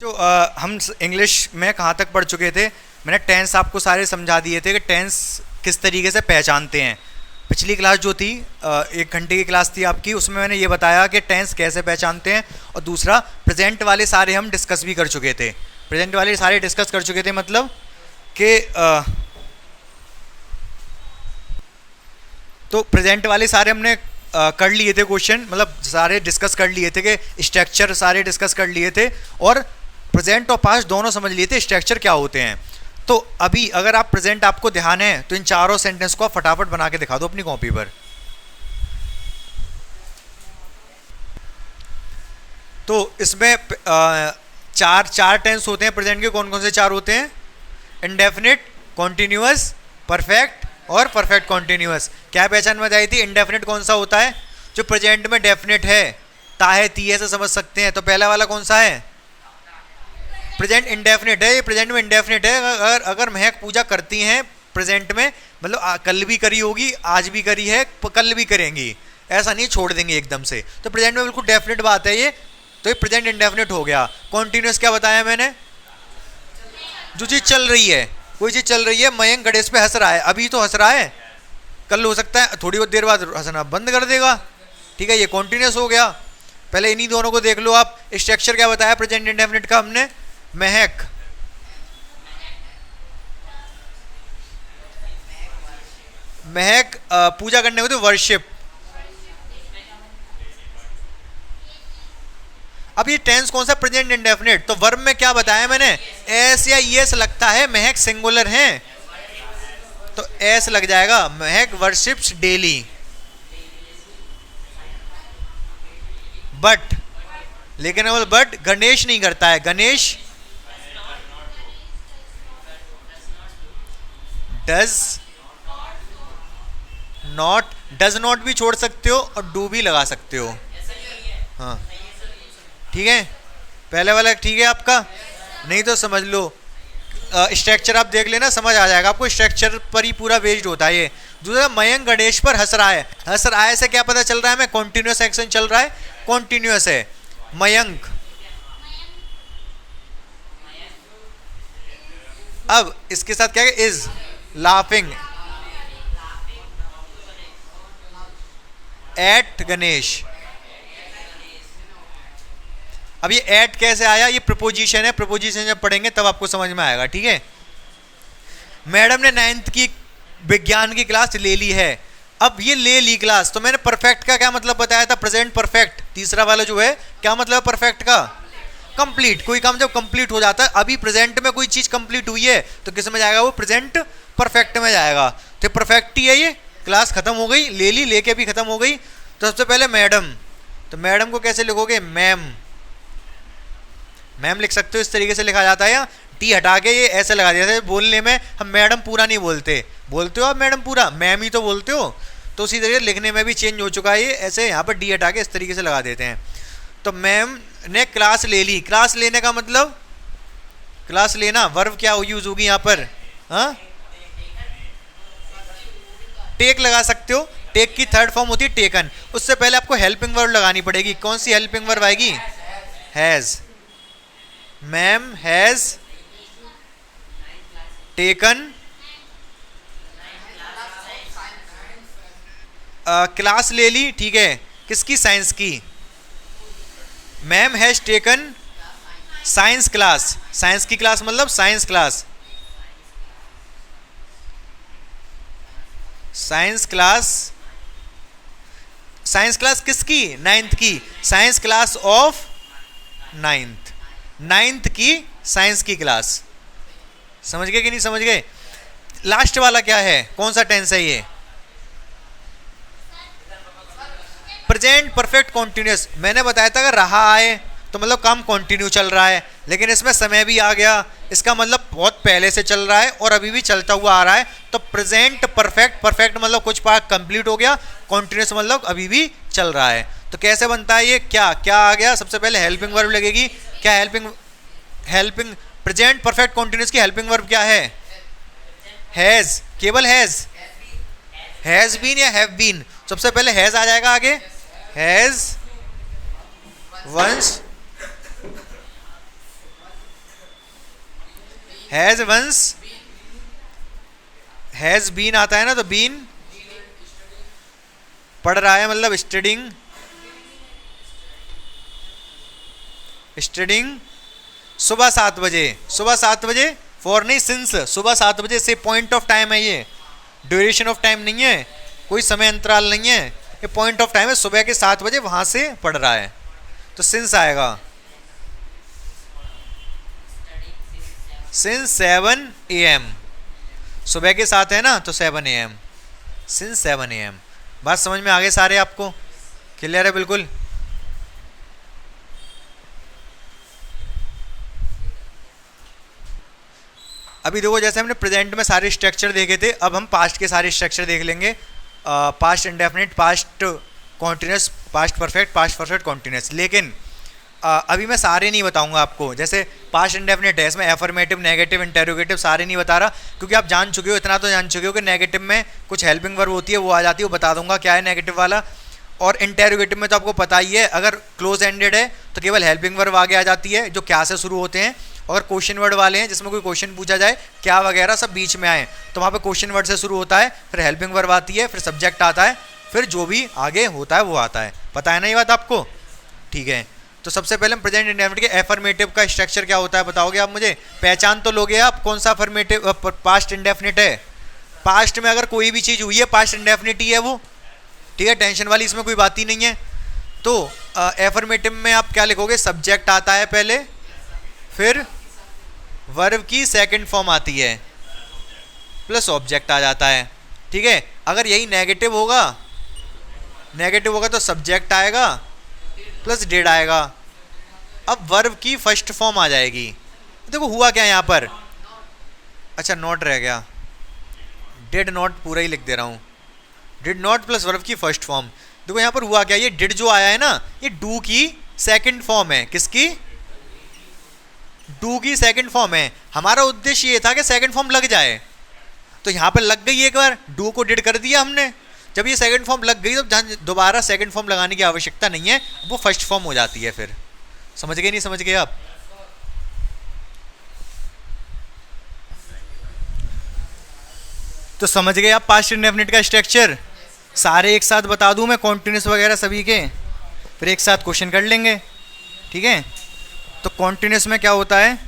जो हम इंग्लिश में कहाँ तक पढ़ चुके थे। मैंने टेंस आपको सारे समझा दिए थे कि टेंस किस तरीके से पहचानते हैं। पिछली क्लास जो थी 1 घंटे की क्लास थी आपकी, उसमें मैंने ये बताया कि टेंस कैसे पहचानते हैं। और दूसरा प्रेजेंट वाले सारे हम डिस्कस भी कर चुके थे। प्रेजेंट वाले सारे डिस्कस कर चुके थे मतलब कि तो प्रेजेंट वाले सारे हमने कर लिए थे क्वेश्चन, मतलब सारे डिस्कस कर लिए थे कि स्ट्रक्चर सारे डिस्कस कर लिए थे और प्रेजेंट और पास्ट दोनों समझ लिए थे स्ट्रक्चर क्या होते हैं। तो अभी अगर आप प्रेजेंट आपको ध्यान है तो इन चारों सेंटेंस को आप फटाफट बना के दिखा दो अपनी कॉपी पर। तो इसमें चार टेंस होते हैं प्रेजेंट के। कौन कौन से चार होते हैं? इंडेफिनिट, कॉन्टिन्यूअस, परफेक्ट और परफेक्ट कॉन्टिन्यूअस। क्या पहचान में आई थी? इंडेफिनिट कौन सा होता है? जो प्रेजेंट में डेफिनेट है, ताहे तीहे से समझ सकते हैं। तो पहला वाला कौन सा है? प्रेजेंट इंडेफिनिट है। ये प्रेजेंट में इंडेफिनिट है। अगर महक पूजा करती हैं प्रेजेंट में, मतलब कल भी करी होगी, आज भी करी है, कल भी करेंगी, ऐसा नहीं छोड़ देंगे एकदम से। तो प्रेजेंट में बिल्कुल डेफिनेट बात है ये। तो ये प्रेजेंट इंडेफिनिट हो गया। कॉन्टिन्यूअस क्या बताया मैंने? जो चीज़ चल रही है, कोई चीज़ चल रही है। मयंक गणेश पे हंस रहा है, अभी तो हंस रहा है, कल हो सकता है थोड़ी बहुत देर बाद हंसना बंद कर देगा। ठीक है, ये कॉन्टिन्यूअस हो गया। पहले इन्हीं दोनों को देख लो आप। स्ट्रक्चर क्या बताया प्रेजेंट इंडेफिनिट का हमने? महक, महक पूजा करने को तो वर्शिप। अब ये टेंस कौन सा? Present indefinite. तो वर्ब में क्या बताया मैंने? एस या ईएस लगता है। महक सिंगुलर है तो एस लग जाएगा। महक वर्शिप्स डेली। बट, लेकिन बट गणेश नहीं करता है। Ganesh does not. Does not भी छोड़ सकते हो और डू भी लगा सकते हो। हाँ ठीक है, पहले वाला ठीक है आपका? नहीं तो समझ लो। स्ट्रक्चर आप देख लेना, समझ आ जाएगा आपको। स्ट्रक्चर पर ही पूरा बेस्ड होता है ये। दूसरा, मयंक गणेश पर हंस रहा है। हंस रहा है से क्या पता चल रहा है? मैं कॉन्टिन्यूअस एक्शन चल रहा है, कॉन्टिन्यूअस है। मयंक, अब इसके साथ क्या है? Is laughing at Ganesh. अब ये एट कैसे आया? ये प्रपोजिशन है। प्रपोजिशन जब पढ़ेंगे तब आपको समझ में आएगा। ठीक है, मैडम ने 9th की विज्ञान की क्लास ले ली है। अब ये ले ली क्लास, तो मैंने परफेक्ट का क्या मतलब बताया था? Present perfect. तीसरा वाला जो है क्या मतलब परफेक्ट का? कंप्लीट। कोई काम जब कंप्लीट हो जाता है, अभी प्रेजेंट में कोई चीज कंप्लीट हुई है तो किस में जाएगा? वो प्रेजेंट परफेक्ट में जाएगा। तो परफेक्ट ही है ये। क्लास खत्म हो गई, ले ली, लेके भी खत्म हो गई। तो सबसे पहले मैडम, तो मैडम को कैसे लिखोगे? मैम। मैम लिख सकते हो, इस तरीके से लिखा जाता है। या टी हटा के ये ऐसे लगा दिया था। बोलने में हम मैडम पूरा नहीं बोलते। बोलते हो आप मैडम पूरा? मैम ही तो बोलते हो। तो उसी तरीके लिखने में भी चेंज हो चुका है ये। ऐसे यहाँ पर डी हटा के इस तरीके से लगा देते हैं। तो मैम ने क्लास ले ली। क्लास लेने का मतलब, क्लास लेना वर्ब क्या यूज होगी यहाँ पर? हाँ, टेक लगा सकते हो। टेक की थर्ड फॉर्म होती है टेकन। उससे पहले आपको हेल्पिंग वर्ब लगानी पड़ेगी। कौन सी हेल्पिंग वर्ब आएगी? Has. Ma'am has taken class ले ली। ठीक है, किसकी? साइंस की। Ma'am has taken science class. Science की क्लास मतलब science class. Science class, science class किसकी? 9th की। Science class of 9th। 9th की साइंस की क्लास। समझ गए कि नहीं समझ गए? लास्ट वाला क्या है? कौन सा टेंस है ये? Present perfect continuous. मैंने बताया था अगर रहा आए तो मतलब काम कंटिन्यू चल रहा है, लेकिन इसमें समय भी आ गया। इसका मतलब बहुत पहले से चल रहा है और अभी भी चलता हुआ आ रहा है। तो प्रेजेंट परफेक्ट, परफेक्ट मतलब कुछ पार्ट कंप्लीट हो गया, कॉन्टिन्यूअस मतलब अभी भी चल रहा है। तो कैसे बनता है ये? क्या क्या आ गया? सबसे पहले हेल्पिंग वर्ब लगेगी। क्या हेल्पिंग प्रेजेंट परफेक्ट कॉन्टिन्यूअस की हेल्पिंग वर्ब क्या है? हैज। केवल हैज बीन या हैव बीन? सबसे पहले हैज आ जाएगा आगे। Has once has once, has been आता है ना, तो बीन पढ़ रहा है, मतलब स्टडिंग, स्टडिंग सुबह 7 बजे, सुबह 7 बजे, फॉर नहीं सिंस, सुबह 7 बजे से पॉइंट ऑफ टाइम है, ये ड्यूरेशन ऑफ टाइम नहीं है, कोई समय अंतराल नहीं है, ये पॉइंट ऑफ टाइम है, सुबह के 7 बजे वहां से पढ़ रहा है, तो सिंस आएगा, सिंस 7 AM, सुबह के 7 है ना, तो 7 AM, सिंस 7 AM। बात समझ में आ गए सारे, आपको क्लियर है बिल्कुल? अभी देखो, जैसे हमने प्रेजेंट में सारे स्ट्रक्चर देखे थे, अब हम पास्ट के सारे स्ट्रक्चर देख लेंगे। Past indefinite, past continuous, past perfect continuous. लेकिन अभी मैं सारे नहीं बताऊंगा आपको। जैसे पास्ट इंडेफिनिट है, इसमें एफर्मेटिव, नेगेटिव, इंटेरोगेटिव सारे नहीं बता रहा, क्योंकि आप जान चुके हो, इतना तो जान चुके हो कि नेगेटिव में कुछ हेल्पिंग वर्ब होती है, वो आ जाती है, वो बता दूंगा क्या है नेगेटिव वाला। और इंटेरोगेटिव में तो आपको पता ही है, अगर क्लोज एंडेड है तो केवल हेल्पिंग वर्ब आगे आ जाती है, जो क्या से शुरू होते हैं। अगर क्वेश्चन वर्ड वाले हैं, जिसमें कोई क्वेश्चन पूछा जाए, क्या वगैरह सब बीच में आए, तो वहाँ पे क्वेश्चन वर्ड से शुरू होता है, फिर हेल्पिंग वर्ब आती है, फिर सब्जेक्ट आता है, फिर जो भी आगे होता है वो आता है। पता है ना ये बात आपको? ठीक है, तो सबसे पहले हम प्रेजेंट इंडेफिनिट के एफर्मेटिव का स्ट्रक्चर क्या होता है बताओगे आप मुझे? पहचान तो लोगे आप कौन सा अफर्मेटिव पास्ट इंडेफिनिट है। पास्ट में अगर कोई भी चीज़ हुई है, पास्ट इंडेफिनिट ही है वो, ठीक है, टेंशन वाली इसमें कोई बात ही नहीं है। तो एफर्मेटिव में आप क्या लिखोगे? सब्जेक्ट आता है पहले, फिर वर्ब की सेकंड फॉर्म आती है, प्लस ऑब्जेक्ट आ जाता है, ठीक है। अगर यही नेगेटिव होगा तो सब्जेक्ट आएगा प्लस डिड आएगा। अब वर्ब की फर्स्ट फॉर्म आ जाएगी। देखो हुआ क्या यहाँ पर, अच्छा नॉट रह गया, डिड नॉट पूरा ही लिख दे रहा हूँ, डिड नॉट प्लस वर्ब की फर्स्ट फॉर्म। देखो यहाँ पर हुआ क्या, ये डिड जो आया है ना, ये डू की सेकंड फॉर्म है। किसकी? डू की सेकंड फॉर्म है। हमारा उद्देश्य ये था कि सेकंड फॉर्म लग जाए, तो यहाँ पर लग गई एक बार, डू को डिड कर दिया हमने। जब ये सेकंड फॉर्म लग गई तो दोबारा सेकंड फॉर्म लगाने की आवश्यकता नहीं है, वो फर्स्ट फॉर्म हो जाती है। फिर समझ गए नहीं समझ गए आप? तो समझ गए आप पास्ट इंडेफिनिट का स्ट्रक्चर? सारे एक साथ बता दूं मैं, कॉन्टिन्यूस वगैरह सभी के, फिर एक साथ क्वेश्चन कर लेंगे, ठीक है। तो कॉन्टिन्यूस में क्या होता है?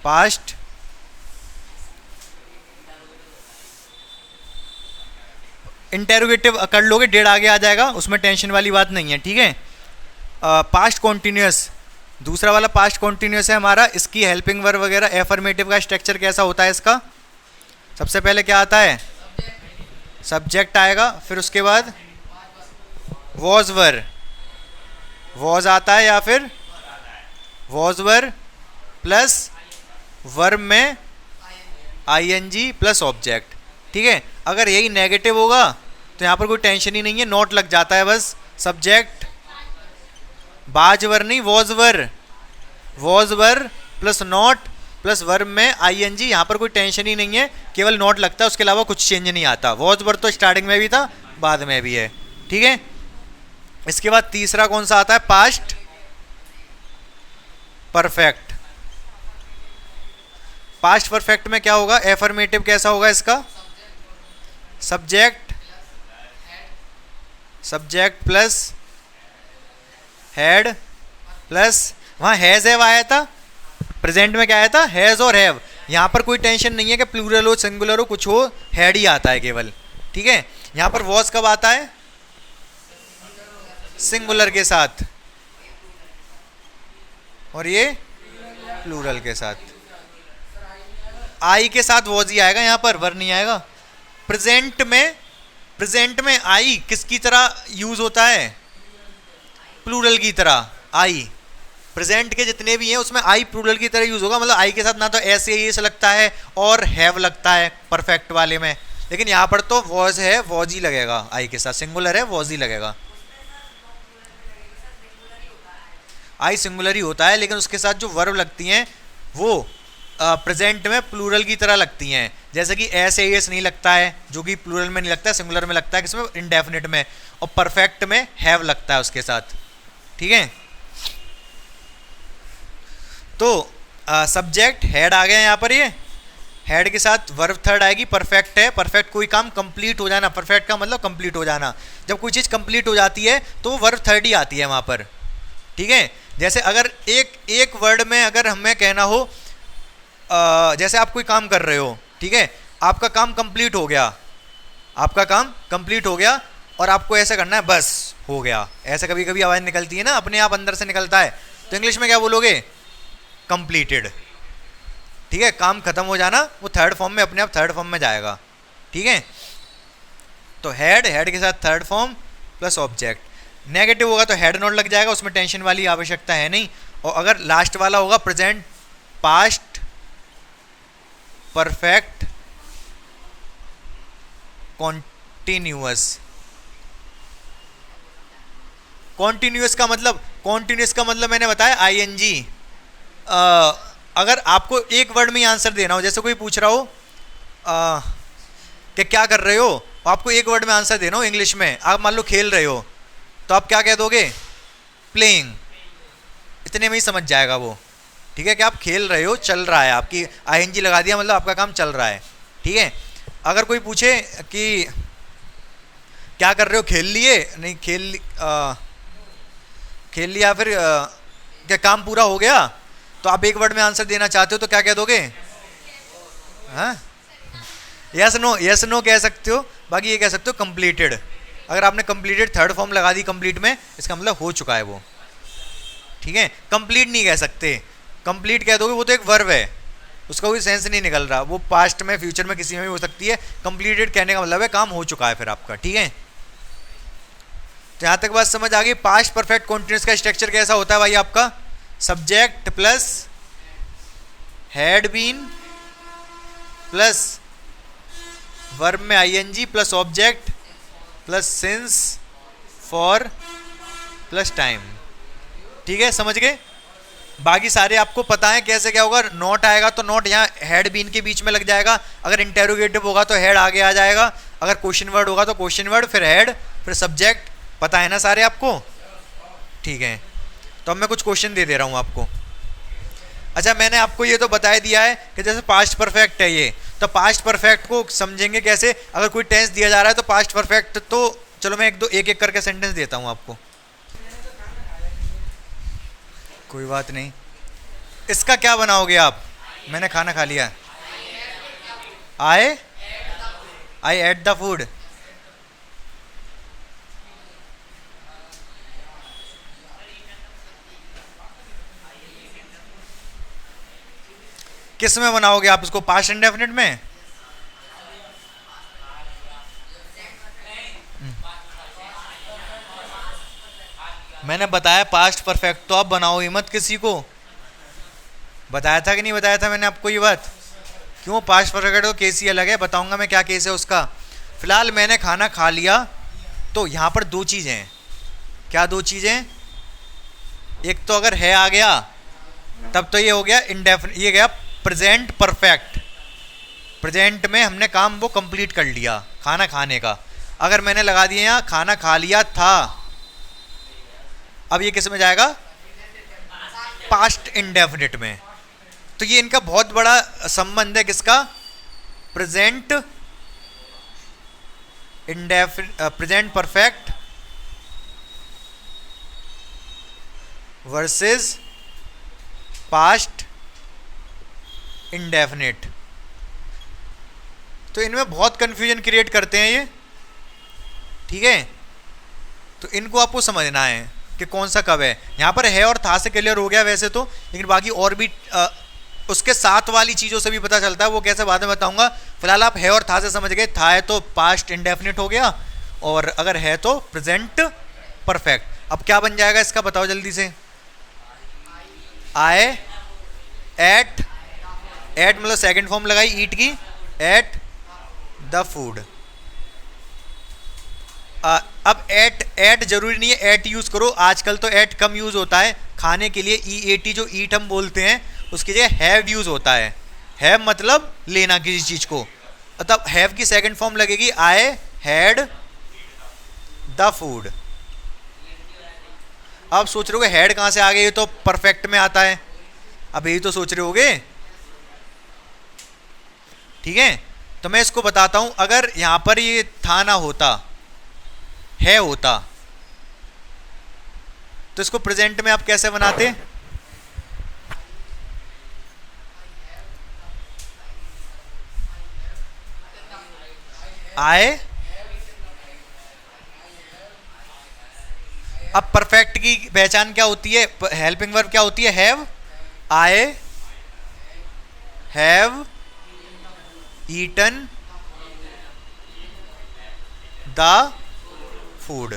पास्ट इंटेरोगेटिव कर लोगे, डेढ़ आगे आ जाएगा, उसमें टेंशन वाली बात नहीं है, ठीक है। पास्ट कॉन्टिन्यूस, दूसरा वाला पास्ट कॉन्टिन्यूस है हमारा। इसकी हेल्पिंग वर्ब वगैरह, एफर्मेटिव का स्ट्रक्चर कैसा होता है इसका? सबसे पहले क्या आता है? सब्जेक्ट आएगा, फिर उसके बाद वॉज वर, वॉज आता है, या फिर वॉज वर प्लस वर्ब में आईएनजी प्लस ऑब्जेक्ट, ठीक है। अगर यही नेगेटिव होगा तो यहाँ पर कोई टेंशन ही नहीं है, नोट लग जाता है बस। सब्जेक्ट बाजवर नहीं, वॉजवर, वॉजवर प्लस नॉट प्लस वर्ब में आईएनजी, यहाँ पर कोई टेंशन ही नहीं है, केवल नोट लगता है, उसके अलावा कुछ चेंज नहीं आता। वॉजवर तो स्टार्टिंग में भी था, बाद में भी है, ठीक है। इसके बाद तीसरा कौन सा आता है? Past perfect. पास्ट परफेक्ट में क्या होगा? एफर्मेटिव कैसा होगा इसका? Subject, subject plus head plus, वहां हैज हैव आया था, प्रेजेंट में क्या आया था? हैज और हैव। यहां पर कोई टेंशन नहीं है कि प्लूरल हो, सिंगुलर हो, कुछ हो, हेड ही आता है केवल, ठीक है। यहां पर वॉज कब आता है? सिंगुलर के साथ, और ये प्लूरल के साथ। आई के साथ वॉज ही आएगा, यहां पर वर नहीं आएगा। प्रेजेंट में आई किसकी तरह यूज होता है? प्लूरल की तरह। आई प्रेजेंट के जितने भी हैं उसमें आई प्लूरल की तरह यूज होगा, मतलब आई के साथ ना तो एस या एस लगता है और हैव लगता है परफेक्ट वाले में, लेकिन यहाँ पर तो वॉज है, वॉज ही लगेगा। आई के साथ सिंगुलर है, वॉज ही लगेगा। आई सिंगुलर ही होता है, लेकिन उसके साथ जो वर्ब लगती हैं वो प्रेजेंट में प्लूरल की तरह लगती हैं। जैसे कि एस एस नहीं लगता है, जो कि प्लूरल में नहीं लगता है, सिंगुलर में लगता है, किसमें? इंडेफिनिट में। और परफेक्ट में हैव लगता है उसके साथ, ठीक है। तो सब्जेक्ट हेड आ गया यहाँ पर, ये हेड के साथ वर्ब थर्ड आएगी, परफेक्ट है, परफेक्ट कोई काम कंप्लीट हो जाना, परफेक्ट का मतलब कंप्लीट हो जाना। जब कोई चीज़ कंप्लीट हो जाती है तो वो वर्ब थर्ड ही आती है वहाँ पर, ठीक है। जैसे अगर एक वर्ड में अगर हमें कहना हो, जैसे आप कोई काम कर रहे हो, ठीक है, आपका काम कंप्लीट हो गया, आपका काम कंप्लीट हो गया और आपको ऐसा करना है बस हो गया, ऐसा कभी कभी आवाज़ निकलती है ना, अपने आप अंदर से निकलता है, तो इंग्लिश में क्या बोलोगे? कंप्लीटेड, ठीक है। काम खत्म हो जाना, वो थर्ड फॉर्म में अपने आप थर्ड फॉर्म में जाएगा, ठीक है। तो हेड, हेड के साथ third form plus object. Negative होगा तो हेड नॉट लग जाएगा, उसमें टेंशन वाली आवश्यकता है नहीं। और अगर लास्ट वाला होगा present, past, perfect, continuous. Continuous का मतलब मैंने बताया आईएनजी। अगर आपको एक वर्ड में ही आंसर देना हो, जैसे कोई पूछ रहा हो कि क्या कर रहे हो, आपको एक वर्ड में आंसर देना हो इंग्लिश में, आप मान लो खेल रहे हो, तो आप क्या कह दोगे? प्लेइंग। इतने में ही समझ जाएगा वो, ठीक है, कि आप खेल रहे हो, चल रहा है, आपकी आईएनजी लगा दिया मतलब आपका काम चल रहा है, ठीक है। अगर कोई पूछे कि क्या कर रहे हो, खेल लिए? नहीं, खेल लिया, फिर क्या काम पूरा हो गया? तो आप एक वर्ड में आंसर देना चाहते हो तो क्या कह दोगे? हाँ, यस नो, यस नो कह सकते हो। बाकी ये कह सकते हो कंप्लीटेड। अगर आपने कंप्लीटेड थर्ड फॉर्म लगा दी कंप्लीट में, इसका मतलब हो चुका है वो, ठीक है। कंप्लीट नहीं कह सकते, कंप्लीट कह दोगे वो तो एक वर्ब है, उसका कोई सेंस नहीं निकल रहा, वो पास्ट में, फ्यूचर में, किसी में भी हो सकती है। कंप्लीटेड कहने का मतलब है काम हो चुका है फिर आपका, ठीक है। तो यहाँ तक बात समझ आ गई। पास्ट परफेक्ट कॉन्टिन्यूअस का स्ट्रक्चर कैसा होता है भाई? आपका subject plus had been plus verb में ING plus object plus since for plus time, ठीक है, समझ गए। बाकी सारे आपको पता है कैसे क्या होगा। नॉट आएगा तो नॉट यहाँ हैड बीन के बीच में लग जाएगा, अगर इंटेरोगेटिव होगा तो हैड आगे आ जाएगा, अगर क्वेश्चन वर्ड होगा तो क्वेश्चन वर्ड, फिर हैड, फिर सब्जेक्ट। पता है ना सारे आपको? ठीक है, तो अब मैं कुछ क्वेश्चन दे दे रहा हूँ आपको। अच्छा, मैंने आपको ये तो बता दिया है कि जैसे पास्ट परफेक्ट है ये, तो पास्ट परफेक्ट को समझेंगे कैसे? अगर कोई टेंस दिया जा रहा है तो पास्ट परफेक्ट, तो चलो मैं एक एक करके सेंटेंस देता हूँ आपको। कोई बात नहीं। इसका क्या बनाओगे आप? मैंने खाना खा लिया। आई एट द फूड। किस में बनाओगे आप इसको? पास्ट इंडेफिनिट में? मैंने बताया पास्ट परफेक्ट, तो आप बनाओ ही मत किसी को। बताया था कि नहीं बताया था मैंने आपको ये बात? क्यों? पास्ट परफेक्ट तो केस ही अलग है, बताऊंगा मैं क्या केस है उसका। फिलहाल मैंने खाना खा लिया, तो यहाँ पर दो चीज़ें हैं। क्या दो चीज़ें? एक तो अगर है आ गया तब तो ये हो गया इंडेफिनिट, ये गया प्रेजेंट परफेक्ट। प्रेजेंट में हमने काम वो कंप्लीट कर लिया, खाना खाने का। अगर मैंने लगा दिया यहाँ खाना खा लिया था, अब ये किस में जाएगा? पास्ट इंडेफिनिट में। तो ये इनका बहुत बड़ा संबंध है, किसका? Present present perfect versus past indefinite. तो इनमें बहुत कंफ्यूजन क्रिएट करते हैं ये, ठीक है। तो इनको आपको समझना है कि कौन सा कब है। यहाँ पर है और था से क्लियर हो गया वैसे तो, लेकिन बाकी और भी उसके साथ वाली चीज़ों से भी पता चलता है, वो कैसे बाद में बताऊंगा। फिलहाल आप है और था से समझ गए। था है तो पास्ट इंडेफिनिट हो गया, और अगर है तो प्रेजेंट परफेक्ट। अब क्या बन जाएगा इसका, बताओ जल्दी से। आई एट, एट मतलब सेकंड फॉर्म लगाई ईट की, एट द फूड। अब एट जरूरी नहीं है एट यूज करो, आजकल तो एट कम यूज होता है खाने के लिए। EAT जो ईट हम बोलते हैं उसकी जगह हैव यूज होता है। हैव मतलब लेना किसी चीज को, मतलब हैव की सेकंड फॉर्म लगेगी आई हैड द फूड। अब सोच रहे हो हैड कहाँ से आ गई, ये तो परफेक्ट में आता है। अब यही तो सोच रहे होगे, ठीक है। तो मैं इसको बताता हूं, अगर यहां पर ये था ना होता, है होता, तो इसको प्रेजेंट में आप कैसे बनाते? आए, अब परफेक्ट की पहचान क्या होती है, हेल्पिंग वर्ब क्या होती है? Have. I have eaten the food.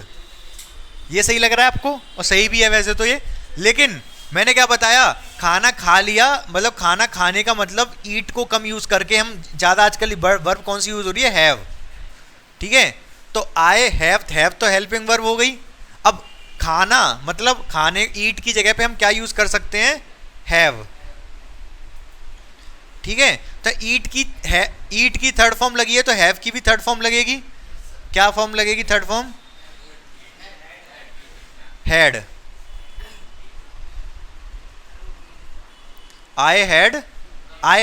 ये सही लग रहा है आपको? और सही भी है वैसे तो ये, लेकिन मैंने क्या बताया, खाना खा लिया, मतलब खाना खाने का मतलब ईट को कम यूज करके हम ज्यादा आजकल वर्ब कौन सी यूज हो रही है? हैव, ठीक है। तो आई हैव तो हेल्पिंग वर्ब हो गई। अब खाना मतलब खाने, ईट की जगह पे हम क्या यूज कर सकते हैं? हैव, ठीक है। तो ईट की थर्ड फॉर्म लगी है, तो हैव की भी थर्ड फॉर्म लगेगी। क्या फॉर्म लगेगी third form? Had. I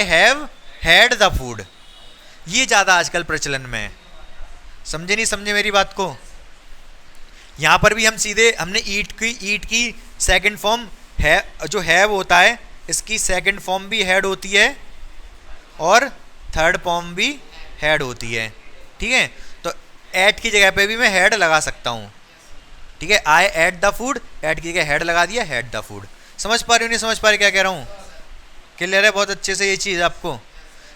have had the food. ये ज्यादा आजकल प्रचलन में है। समझे नहीं समझे मेरी बात को? यहां पर भी हम सीधे हमने ईट की सेकंड फॉर्म है, जो हैव होता है इसकी सेकंड फॉर्म भी हैड होती है और थर्ड फॉर्म भी हैड होती है, ठीक है। तो एट की जगह पे भी मैं हैड लगा सकता हूं, ठीक है। आई एट द फूड, एट की जगह हैड लगा दिया, हैड द फूड। समझ पा रहे हो नहीं समझ पा रहे क्या कह रहा हूं? क्लियर है बहुत अच्छे से ये चीज आपको?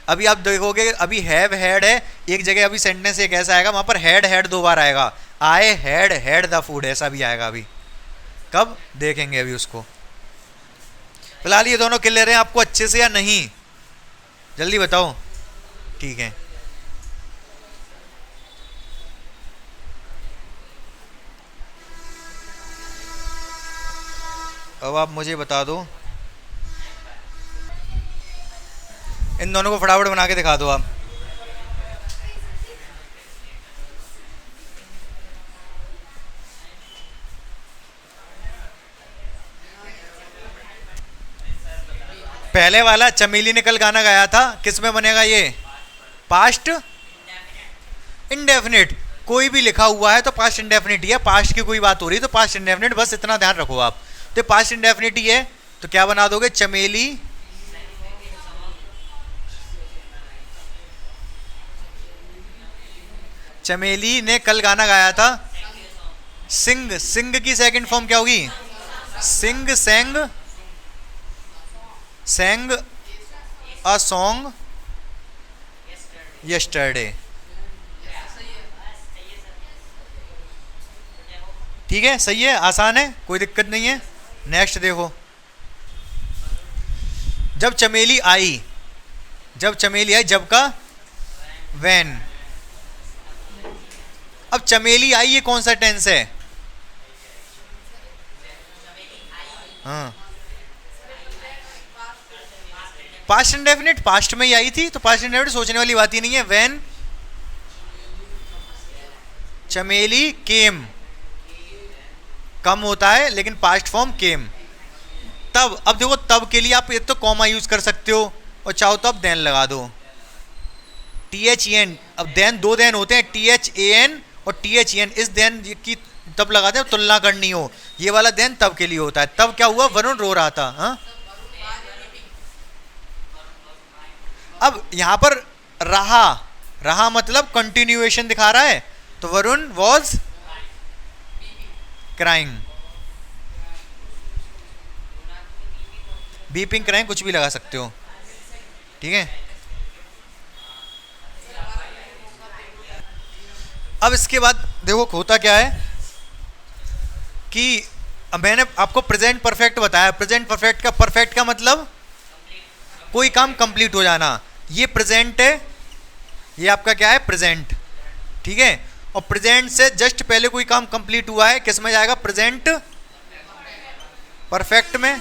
अभी आप देखोगे, अभी हैव हैड है एक जगह, अभी सेंटेंस एक ऐसा आएगा वहां पर हैड हैड दो बार आएगा, I had had the food ऐसा भी आएगा। अभी कब देखेंगे अभी उसको। फिलहाल ये दोनों क्लियर हैं आपको अच्छे से या नहीं? जल्दी बताओ, ठीक है। अब आप मुझे बता दो, इन दोनों को फटाफट बना के दिखा दो आप। पहले वाला चमेली ने कल गाना गाया था, किस में बनेगा ये? Past indefinite. कोई भी लिखा हुआ है तो पास्ट इंडेफिनिट ही है, पास्ट की कोई बात हो रही है तो पास्ट इंडेफिनिट, बस इतना ध्यान रखो आप। तो पास्ट इंडेफिनिट ही है, तो क्या बना दोगे? चमेली चमेली ने कल गाना गाया था। सिंग, सिंग की सेकंड फॉर्म क्या होगी? सिंग, Seng, Seng a song yesterday, ठीक है। सही है, आसान है, कोई दिक्कत नहीं है। नेक्स्ट देखो, जब चमेली आई, जब चमेली आई, जब का वैन। अब चमेली आई ये कौन सा टेंस है? हाँ, पास्ट इंडेफिनिट, पास्ट में ही आई थी तो पास्ट इंडेफिनिट सोचने वाली बात ही नहीं है। व्हेन चमेली केम, कम होता है लेकिन पास्ट फॉर्म केम। तब, अब देखो तब के लिए आप एक तो कॉमा यूज कर सकते हो और चाहो तो आप देन लगा दो, टी एच ई एन। अब देन दो देन होते हैं, टी एच ए एन और टी एच ई एन। इस देन की तब लगाते हैं तुलना करनी हो, ये वाला देन तब के लिए होता है। तब क्या हुआ? वरुण रो रहा था। हाँ, अब यहां पर रहा, रहा मतलब कंटिन्यूएशन दिखा रहा है, तो Varun was crying, beeping crying कुछ भी लगा सकते हो, ठीक है। अब इसके बाद देखो होता क्या है कि मैंने आपको प्रेजेंट परफेक्ट बताया। प्रेजेंट परफेक्ट का मतलब कोई काम कंप्लीट हो जाना। ये प्रेजेंट है, ये आपका क्या है? प्रेजेंट, ठीक है। और प्रेजेंट से जस्ट पहले कोई काम कंप्लीट हुआ है, किस में जाएगा? प्रेजेंट परफेक्ट में।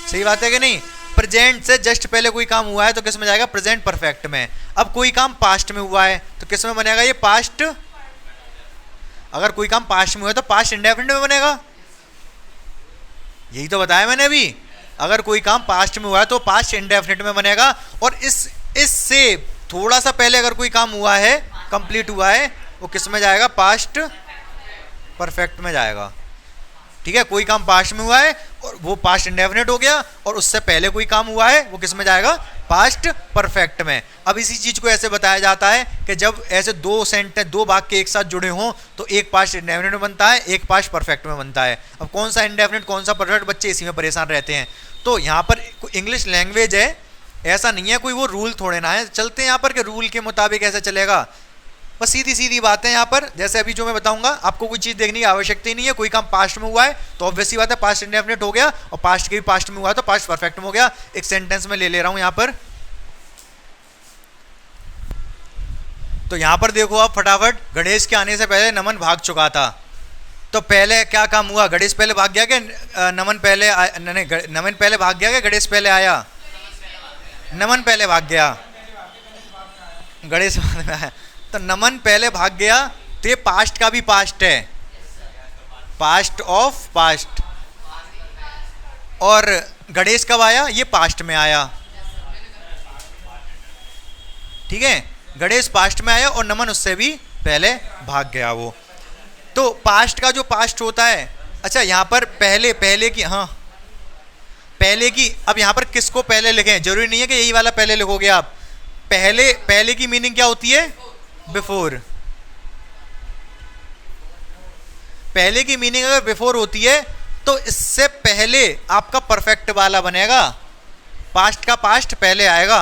सही बात है कि नहीं? प्रेजेंट से जस्ट पहले कोई काम हुआ है तो किस में जाएगा? प्रेजेंट परफेक्ट में। अब कोई काम पास्ट में हुआ है तो किस में बनेगा? ये पास्ट। अगर कोई काम पास्ट में हुआ है तो पास्ट इंडेफिनिट में बनेगा। यही तो बताया मैंने अभी। अगर कोई काम पास्ट में हुआ है तो पास्ट इंडेफिनिट में बनेगा, और इससे थोड़ा सा पहले अगर कोई काम हुआ है, कंप्लीट हुआ है, वो किस में जाएगा? पास्ट परफेक्ट में जाएगा। ठीक है, कोई काम पास्ट में हुआ है और वो पास्ट इंडेफिनिट हो गया, और उससे पहले कोई काम हुआ है वो किस में जाएगा? पास्ट परफेक्ट में। अब इसी चीज को ऐसे बताया जाता है कि जब ऐसे दो सेंटेंस, दो वाक्य एक साथ जुड़े हों तो एक पास्ट इंडेफिनिट में बनता है, एक पास्ट परफेक्ट में बनता है। अब कौन सा इंडेफिनिट कौन सा परफेक्ट, बच्चे इसी में परेशान रहते हैं। तो यहाँ पर इंग्लिश लैंग्वेज है, ऐसा नहीं है कोई वो रूल थोड़े ना है, चलते हैं यहाँ पर कि रूल के मुताबिक ऐसा चलेगा, बस सीधी सीधी बात है यहाँ पर। जैसे अभी जो मैं बताऊंगा, आपको कोई चीज़ देखने की आवश्यकता ही नहीं है। कोई काम पास्ट में हुआ है तो ऑब्वियसली बात है पास्ट इंडेफिनिट हो गया, और पास्ट के भी पास्ट में हुआ है तो पास्ट परफेक्ट में हो गया। एक सेंटेंस में ले रहा हूं यहाँ पर, तो यहाँ पर देखो आप फटाफट, गणेश के आने से पहले नमन भाग चुका था। तो पहले क्या काम हुआ? गणेश पहले भाग गया कि नमन पहले? नमन पहले भाग गया कि गणेश पहले आया? नमन पहले भाग गया, गणेश बाद में आया। तो नमन पहले भाग गया, तो ये पास्ट का भी पास्ट है, पास्ट ऑफ पास्ट। और गणेश कब आया? ये पास्ट में आया। ठीक है, गणेश पास्ट में आया और नमन उससे भी पहले भाग गया वो। तो पास्ट का जो पास्ट होता है, अच्छा यहाँ पर पहले, पहले की, हाँ पहले की, अब यहाँ पर किसको पहले लिखें? जरूरी नहीं है कि यही वाला पहले लिखोगे आप। पहले, पहले की मीनिंग क्या होती है? बिफोर। पहले की मीनिंग अगर बिफोर होती है तो इससे पहले आपका परफेक्ट वाला बनेगा, पास्ट का पास्ट पहले आएगा।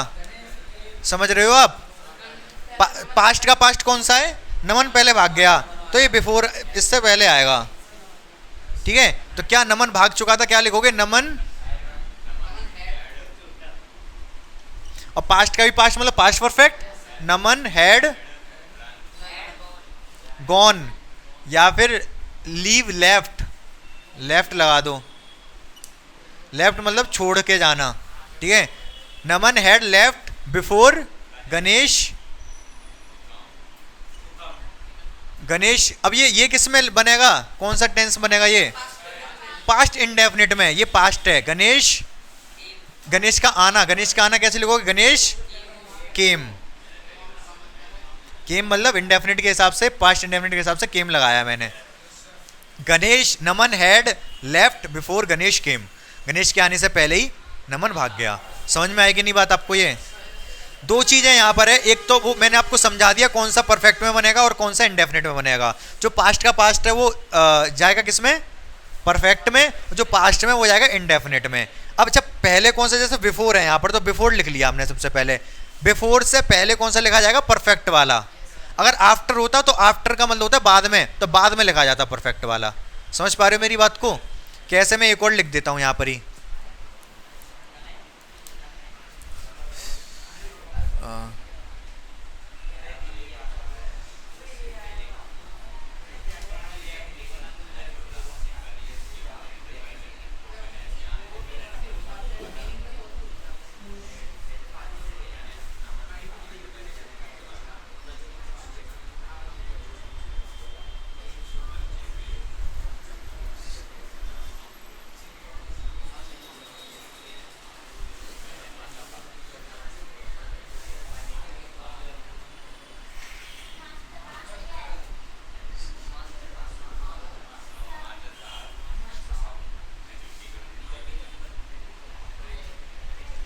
समझ रहे हो आप? पास्ट का पास्ट कौन सा है? नमन पहले भाग गया, तो ये बिफोर, इससे पहले आएगा। ठीक है, तो क्या नमन भाग चुका था, क्या लिखोगे? नमन। और पास्ट का भी पास्ट मतलब past perfect, Naman had gone, या फिर लीव लेफ्ट, लेफ्ट लगा दो, लेफ्ट मतलब छोड़ के जाना। ठीक है, Naman had left before Ganesh. Ganesh, अब ये किस में बनेगा? कौन सा टेंस बनेगा? ये पास्ट इंडेफिनिट में, ये पास्ट है। गणेश, गणेश का आना, गणेश का आना कैसे लिखोगे? गणेश केम। केम मतलब इंडेफिनिट के हिसाब से, पास्ट इंडेफिनिट के हिसाब से केम लगाया मैंने। गणेश, नमन हैड लेफ्ट बिफोर गणेश केम, गणेश के आने से पहले ही नमन भाग गया। समझ में आएगी नहीं बात आपको? ये दो चीजें यहाँ पर है, एक तो वो मैंने आपको समझा दिया कौन सा परफेक्ट में बनेगा और कौन सा इंडेफिनिट में बनेगा। जो पास्ट का पास्ट है वो जाएगा किस में? परफेक्ट में। जो पास्ट में वो जाएगा इंडेफिनिट में। अब अच्छा, पहले कौन सा? जैसे बिफोर है यहाँ पर, तो बिफोर लिख लिया हमने सबसे पहले। बिफोर से पहले कौन सा लिखा जाएगा? परफेक्ट वाला। अगर आफ्टर होता तो आफ्टर का मतलब होता है बाद में, तो बाद में लिखा जाता परफेक्ट वाला। समझ पा रहे हो मेरी बात को? कैसे? मैं एक और लिख देता हूँ यहाँ पर ही।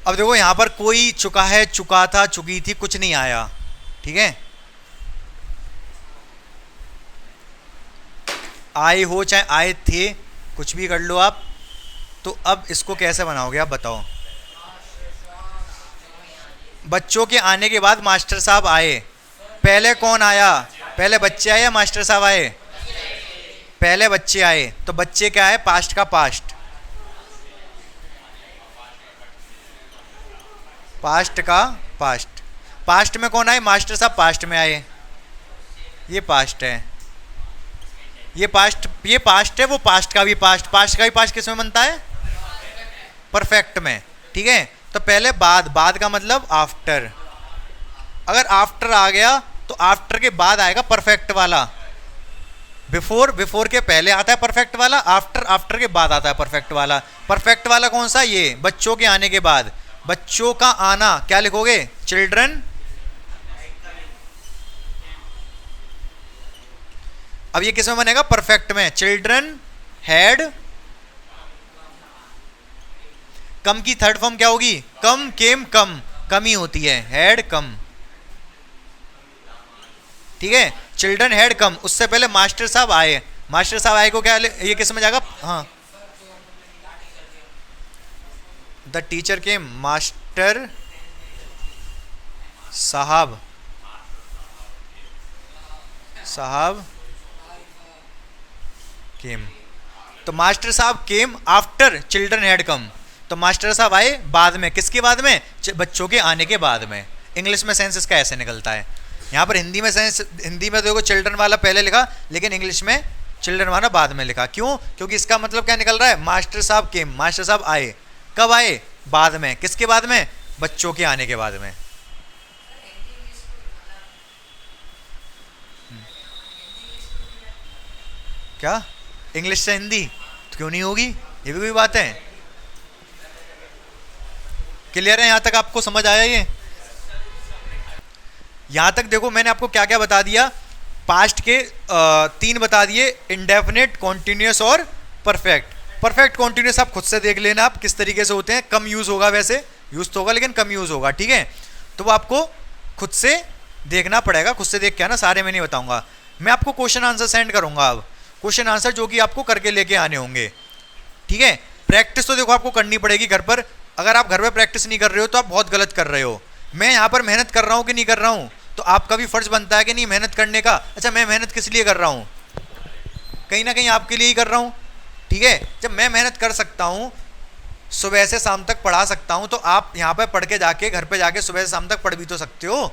अब देखो यहां पर कोई चुका है, चुका था, चुकी थी, कुछ नहीं आया। ठीक है, आए हो चाहे आए थे, कुछ भी कर लो आप। तो अब इसको कैसे बनाओगे आप बताओ? बच्चों के आने के बाद मास्टर साहब आए। पहले कौन आया? पहले बच्चे आए या मास्टर साहब आए? पहले बच्चे आए। तो बच्चे क्या है? पास्ट का पास्ट, पास्ट का पास्ट। पास्ट में कौन आए? मास्टर साहब पास्ट में आए, ये पास्ट है। ये पास्ट है, वो पास्ट का भी पास्ट। पास्ट का भी पास्ट किस में बनता है? परफेक्ट में। ठीक है, तो पहले बाद, बाद का मतलब आफ्टर। अगर आफ्टर आ गया तो आफ्टर के बाद आएगा परफेक्ट वाला। बिफोर, बिफोर के पहले आता है परफेक्ट वाला, आफ्टर, आफ्टर के बाद आता है परफेक्ट वाला। परफेक्ट वाला कौन सा? ये बच्चों के आने के बाद। बच्चों का आना क्या लिखोगे? चिल्ड्रन। अब ये किस में बनेगा? परफेक्ट में। चिल्ड्रन हैड, कम की थर्ड फॉर्म क्या होगी? कम, केम, कम, कम ही होती है, हैड कम। ठीक है, चिल्ड्रन हैड कम, उससे पहले मास्टर साहब आए। मास्टर साहब आए को क्या ये किस में जाएगा? हाँ, द टीचर के, मास्टर साहब, साहब केम। तो मास्टर साहब came after children had come. तो मास्टर साहब आए बाद में, किसके बाद में? बच्चों के आने के बाद में। इंग्लिश में सेंस इसका ऐसे निकलता है। यहाँ पर हिंदी में सेंस, हिंदी में देखो चिल्ड्रन वाला पहले लिखा, लेकिन इंग्लिश में चिल्ड्रन वाला बाद में लिखा। क्यों? क्योंकि इसका मतलब क्या निकल रहा है? मास्टर साहब केम, मास्टर साहब आए। कब आए? बाद में। किसके बाद में? बच्चों के आने के बाद में। क्या इंग्लिश से हिंदी? तो क्यों नहीं होगी? ये भी कोई बात है? क्लियर है? यहां तक आपको समझ आया? ये यहां तक देखो मैंने आपको क्या क्या बता दिया। पास्ट के 3 बता दिए, इंडेफिनिट, कॉन्टिन्यूस और परफेक्ट। परफेक्ट कॉन्टिन्यूस आप खुद से देख लेना आप किस तरीके से होते हैं। कम यूज होगा, वैसे यूज तो होगा लेकिन कम यूज होगा। ठीक है, तो वो आपको खुद से देखना पड़ेगा। खुद से देख के आना, सारे मैं नहीं बताऊंगा। मैं आपको क्वेश्चन आंसर सेंड करूंगा अब, क्वेश्चन आंसर जो कि आपको करके लेके आने होंगे। ठीक है, प्रैक्टिस तो देखो आपको करनी पड़ेगी घर पर। अगर आप घर में प्रैक्टिस नहीं कर रहे हो तो आप बहुत गलत कर रहे हो। मैं यहाँ पर मेहनत कर रहा हूँ कि नहीं कर रहा हूँ, तो आपका भी फर्ज बनता है कि नहीं मेहनत करने का। अच्छा, मैं मेहनत किस लिए कर रहा हूँ? कहीं ना कहीं आपके लिए ही कर रहा हूँ। ठीक है, जब मैं मेहनत कर सकता हूँ, सुबह से शाम तक पढ़ा सकता हूँ, तो आप यहाँ पर पढ़ के जाके घर पे जाके सुबह से शाम तक पढ़ भी तो सकते हो।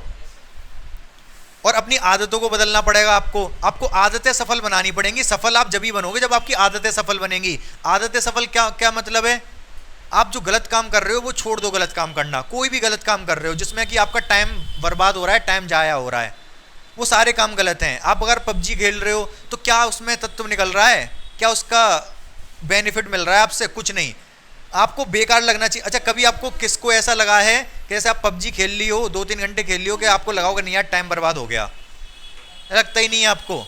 और अपनी आदतों को बदलना पड़ेगा आपको। आपको आदतें सफल बनानी पड़ेंगी। सफल आप जब ही बनोगे जब आपकी आदतें सफल बनेंगी। आदतें सफल क्या क्या मतलब है? आप जो गलत काम कर रहे हो वो छोड़ दो। गलत काम करना, कोई भी गलत काम कर रहे हो जिसमें कि आपका टाइम बर्बाद हो रहा है, टाइम जाया हो रहा है, वो सारे काम गलत हैं। आप अगर पबजी खेल रहे हो तो क्या उसमें तत्व निकल रहा है? क्या उसका बेनिफिट मिल रहा है आपसे? कुछ नहीं। आपको बेकार लगना चाहिए। अच्छा, कभी आपको किसको ऐसा लगा है कि जैसे आप पबजी खेल ली हो, 2-3 घंटे खेल ली हो, कि आपको लगा होगा नहीं यार टाइम बर्बाद हो गया? लगता ही नहीं है आपको।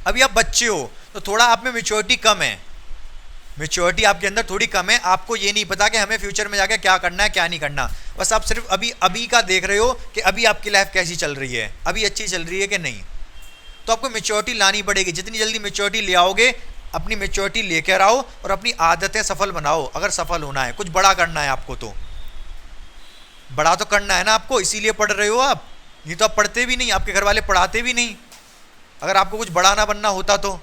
अभी आप बच्चे हो तो थोड़ा आप में मैच्योरिटी कम है। मैच्योरिटी आपके अंदर थोड़ी कम है। आपको ये नहीं पता कि हमें फ्यूचर में जाके क्या करना है क्या नहीं करना। बस आप सिर्फ अभी अभी का देख रहे हो कि अभी आपकी लाइफ कैसी चल रही है, अभी अच्छी चल रही है कि नहीं। तो आपको मैच्योरिटी लानी पड़ेगी। जितनी जल्दी मैच्योरिटी ले आओगे, अपनी मैच्योरिटी लेकर आओ और अपनी आदतें सफल बनाओ। अगर सफल होना है, कुछ बड़ा करना है आपको, तो बड़ा तो करना है ना आपको, इसीलिए पढ़ रहे हो आप। नहीं तो आप पढ़ते भी नहीं, आपके घर वाले पढ़ाते भी नहीं। अगर आपको कुछ बड़ा ना बनना होता तो।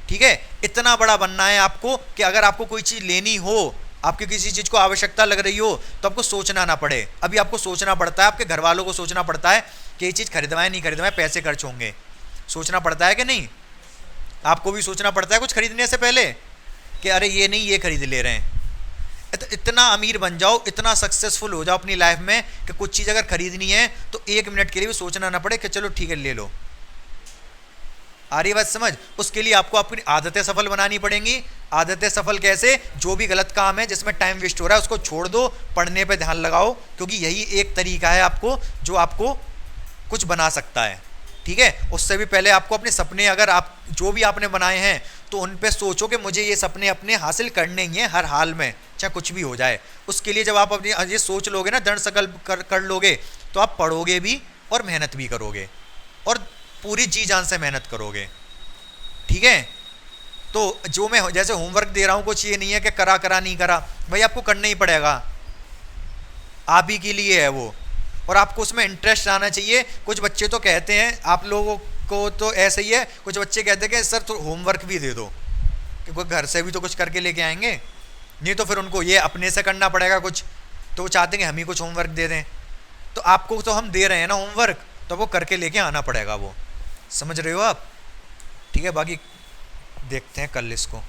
ठीक है, इतना बड़ा बनना है आपको कि अगर आपको कोई चीज़ लेनी हो, आपकी किसी चीज़ को आवश्यकता लग रही हो, तो आपको सोचना ना पड़े। अभी आपको सोचना पड़ता है, आपके घर वालों को सोचना पड़ता है कि ये चीज़ खरीदवाएं नहीं खरीदवाएं, पैसे खर्च होंगे। सोचना पड़ता है कि नहीं? आपको भी सोचना पड़ता है कुछ खरीदने से पहले कि अरे ये नहीं, ये खरीद ले रहे हैं। इतना अमीर बन जाओ, इतना सक्सेसफुल हो जाओ अपनी लाइफ में कि कुछ चीज़ अगर खरीदनी है तो 1 मिनट के लिए भी सोचना ना पड़े कि चलो ठीक है ले लो। आ रही बात समझ? उसके लिए आपको अपनी आदतें सफल बनानी पड़ेंगी। आदतें सफल कैसे? जो भी गलत काम है जिसमें टाइम वेस्ट हो रहा है उसको छोड़ दो, पढ़ने पे ध्यान लगाओ, क्योंकि यही एक तरीका है आपको जो आपको कुछ बना सकता है। ठीक है, उससे भी पहले आपको अपने सपने, अगर आप जो भी आपने बनाए हैं तो उन पे सोचो कि मुझे ये सपने अपने हासिल करने ही हैं हर हाल में, चाहे कुछ भी हो जाए। उसके लिए जब आप अपनी ये सोच लोगे ना, दृढ़ संकल्प कर लोगे, तो आप पढ़ोगे भी और मेहनत भी करोगे और पूरी जी जान से मेहनत करोगे। ठीक है, तो जो मैं जैसे होमवर्क दे रहा हूँ, कुछ ये नहीं है कि करा करा नहीं करा, भाई आपको करना ही पड़ेगा, आप ही के लिए है वो, और आपको उसमें इंटरेस्ट आना चाहिए। कुछ बच्चे तो कहते हैं, आप लोगों को तो ऐसे ही है, कुछ बच्चे कहते हैं कि सर तो होमवर्क भी दे दो, क्योंकि घर से भी तो कुछ करके लेके आएंगे, नहीं तो फिर उनको ये अपने से करना पड़ेगा कुछ, तो वो चाहते हैं कि हम ही कुछ होमवर्क दे दें। तो आपको तो हम दे रहे हैं ना होमवर्क, तो वो करके लेके आना पड़ेगा। वो समझ रहे हो आप? ठीक है, बाकी देखते हैं कल इसको।